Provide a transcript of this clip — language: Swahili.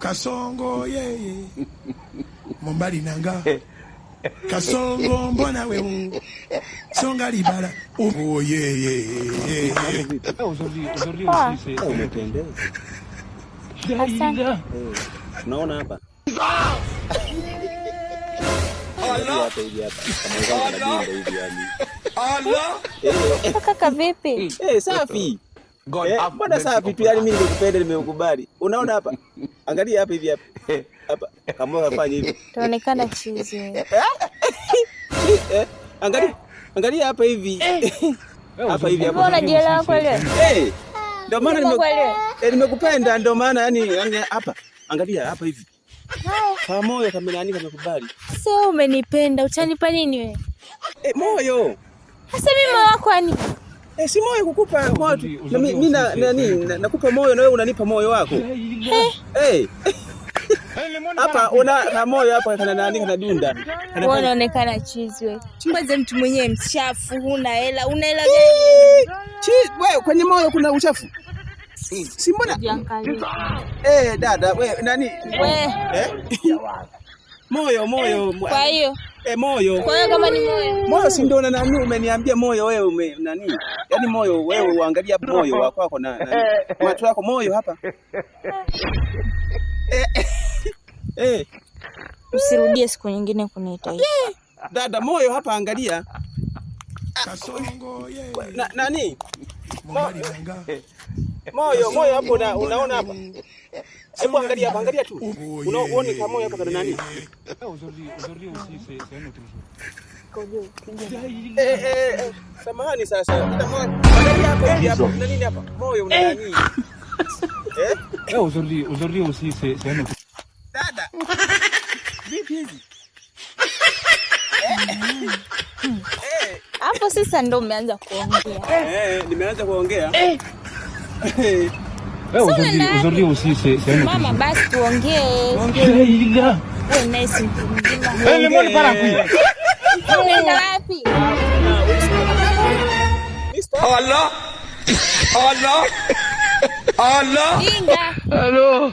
Kasongo ye Mombali nanga Kasongo mbona wewe Songa libala oh ye Aujourd'hui aussi c'est umependeza. Unaona hapa? Allah. Allah. Kaka vipi? Safi. Mbona safi tu, yani mimi nimekupenda, nimekubali. Unaona hapa? Angalia hapa hivi hapa. Hapa kama unafanya hivi. Tuonekana chizi. Angalia hapa hivi. Hapa hivi hapa. Mbona jela kweli? Ndio maana nimekupenda, ndio maana yani hapa. Angalia hapa hivi. Kwa moyo kama nani kamekubali. Sio umenipenda, utanipa nini wewe? Moyo. Sasa mimi moyo wako ani? Si moyo kukupa moyo. Mimi nakupa moyo na wewe unanipa moyo wako. Hapa una moyo hapa kana nani kana dunda. Unaonekana chizi wewe. Kwanza mtu mwenyewe mchafu, huna hela, una hela gani? Wewe kwenye moyo kuna uchafu. Si mbona? Dada wewe nani? Moyo. Kwa hiyo moyo. Kwa hiyo kama ni Moyo si ndio nani umeniambia moyo wewe nani? Yaani moyo wewe uangalia moyo wako na macho yako moyo hapa. Usirudie siku nyingine kuniita hivi. Dada moyo hapa angalia. Kasongo ye Nani? Mombali nanga Moyo hapo unaona hapa. Hebu angalia tu. Unaona kama moyo hapa kana nani? Aujourd'hui aussi c'est un autre jour. Samahani sasa. Angalia hapo nini hapa? Moyo una nani? Aujourd'hui aussi c'est un autre. Dada. Vipi hivi? Hapo sasa ndo umeanza kuongea. Nimeanza kuongea. Aujourd'hui aussi c'est un autre. Mama basi tuongee. Wewe nice mtu mzima. Mbona para kuja? Unaenda wapi? Allah. Inga. Hello.